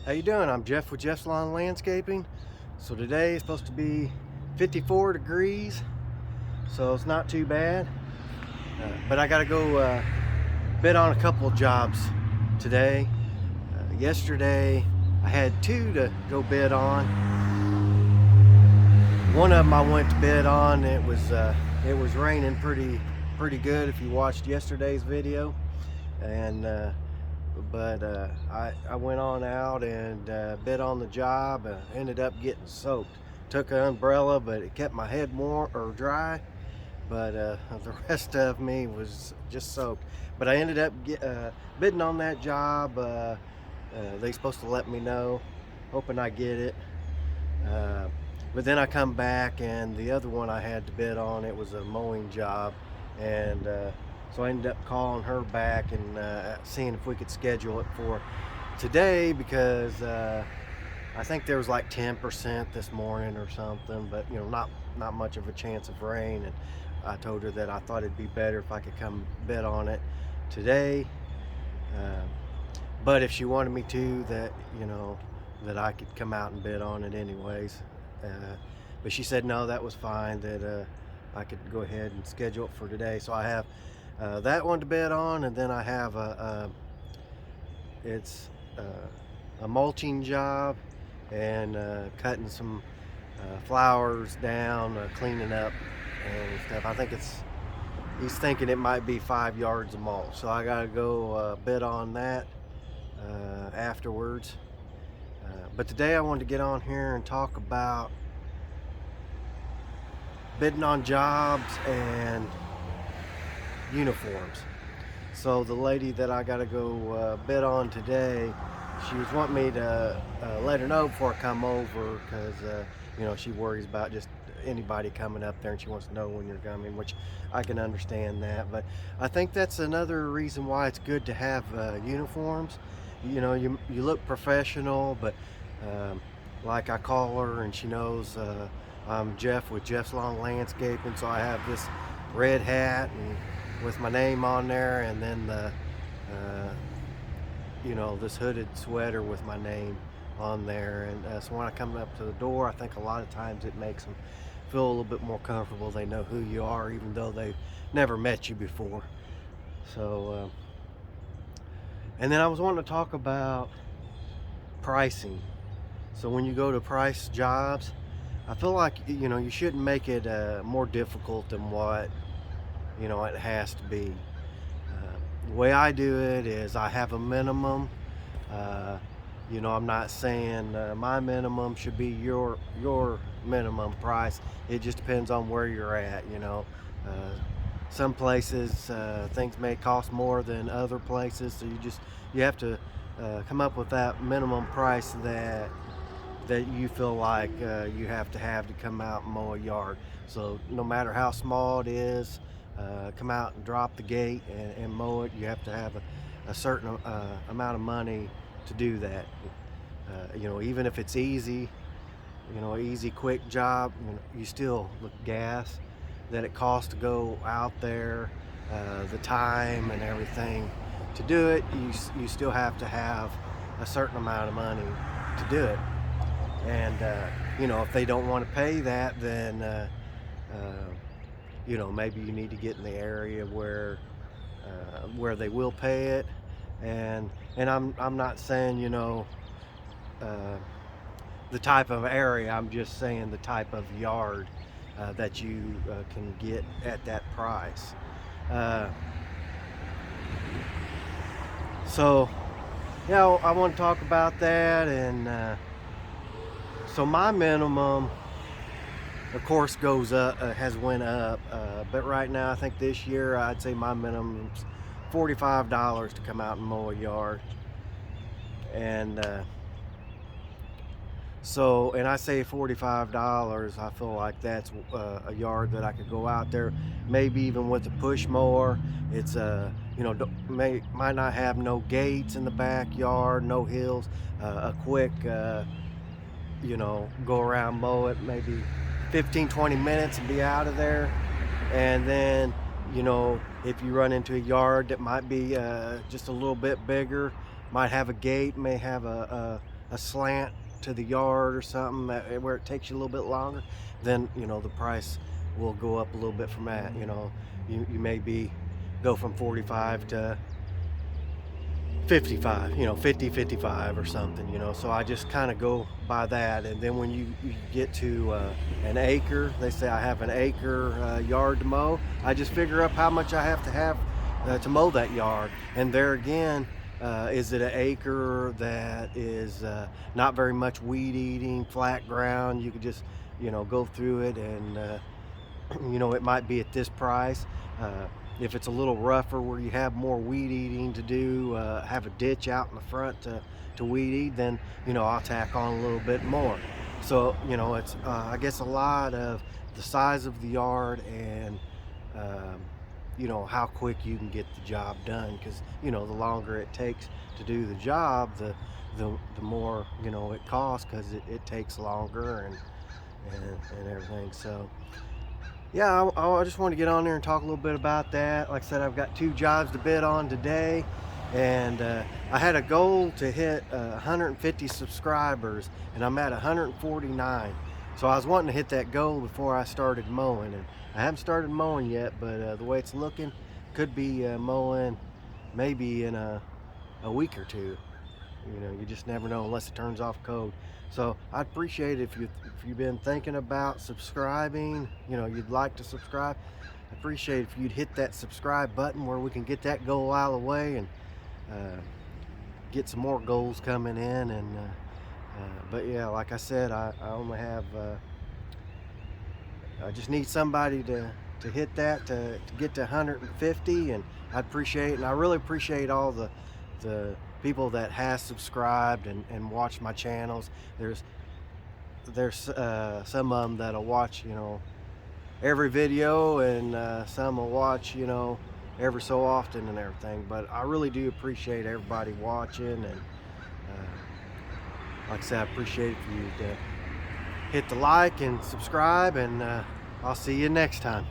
How you doing? I'm Jeff with Jeff's Lawn Landscaping. So today is supposed to be 54 degrees, so it's not too bad. But I gotta go bid on a couple of jobs today. Yesterday I had two to go bid on. One of them I went to bid on. It was raining pretty good if you watched yesterday's video, and I went on out and bid on the job. Ended up getting soaked. Took an umbrella, but it kept my head warm or dry. But the rest of me was just soaked. But I ended up bidding on that job. They supposed to let me know, hoping I get it. Uh, but then I come back, and the other one I had to bid on, it was a mowing job, and so I ended up calling her back and seeing if we could schedule it for today, because I think there was like 10% this morning or something, but not much of a chance of rain. And I told her that I thought it'd be better if I could come bid on it today. Uh, but if she wanted me to, that I could come out and bid on it anyways. Uh, but she said no, that was fine, that I could go ahead and schedule it for today. So I have that one to bid on, and then I have it's a mulching job, and cutting some flowers down, cleaning up and stuff. I think he's thinking it might be 5 yards of mulch, so I gotta go bid on that afterwards. But today I wanted to get on here and talk about bidding on jobs and uniforms. So the lady that I gotta go bid on today, she was wanting me to let her know before I come over, because she worries about just anybody coming up there, and she wants to know when you're coming, which I can understand that. But I think that's another reason why it's good to have uniforms. You look professional, but like I call her and she knows I'm Jeff with Jeff's Lawn Landscaping, so I have this red hat and with my name on there, and then this hooded sweater with my name on there. And so when I come up to the door, I think a lot of times it makes them feel a little bit more comfortable. They know who you are, even though they've never met you before. So and then I was wanting to talk about pricing. So when you go to price jobs, I feel like you shouldn't make it more difficult than what it has to be. The way I do it is I have a minimum. I'm not saying my minimum should be your minimum price. It just depends on where you're at. Some places things may cost more than other places, so you have to come up with that minimum price that you feel like you have to come out and mow a yard. So no matter how small it is, come out and drop the gate and mow it. You have to have a certain amount of money to do that. Even if it's easy, easy, quick job, you still look gas that it costs to go out there, the time and everything to do it. You still have to have a certain amount of money to do it. And if they don't want to pay that, then maybe you need to get in the area where they will pay it. And I'm not saying the type of area. I'm just saying the type of yard that you can get at that price. So I want to talk about that. And so my minimum, of course, goes up, has went up, but right now I think this year I'd say my minimum's $45 to come out and mow a yard. And and I say $45, I feel like that's a yard that I could go out there, maybe even with a push mower. It's might not have no gates in the backyard, no hills, a quick go around, mow it, maybe 15-20 minutes and be out of there. And then if you run into a yard that might be just a little bit bigger, might have a gate, may have a slant to the yard or something where it takes you a little bit longer, then the price will go up a little bit from that. You maybe go from 45 to 55, 50, 55 or something, so I just kind of go by that. And then when you get to an acre, they say I have an acre yard to mow, I just figure up how much I have to mow that yard. And there again, is it an acre that is not very much weed eating, flat ground, you could just go through it, and it might be at this price. If it's a little rougher where you have more weed eating to do, have a ditch out in the front to weed eat, then I'll tack on a little bit more. So it's I guess a lot of the size of the yard, and how quick you can get the job done, because the longer it takes to do the job, the more it costs, because it takes longer and everything. So yeah, I just want to get on there and talk a little bit about that. Like I said, I've got 2 jobs to bid on today, and I had a goal to hit 150 subscribers, and I'm at 149. So I was wanting to hit that goal before I started mowing, and I haven't started mowing yet, but the way it's looking, could be mowing maybe in a week or two. You just never know unless it turns off code. So I'd appreciate it if you've been thinking about subscribing, you'd like to subscribe. I appreciate if you'd hit that subscribe button where we can get that goal out of the way, and get some more goals coming in. And but yeah, like I said, I only have I just need somebody to hit that to get to 150, and I appreciate it. And I really appreciate all the people that has subscribed and watched my channels. There's some of them that'll watch every video, and some will watch every so often and everything. But I really do appreciate everybody watching, and like I said, I appreciate if you hit the like and subscribe, and I'll see you next time.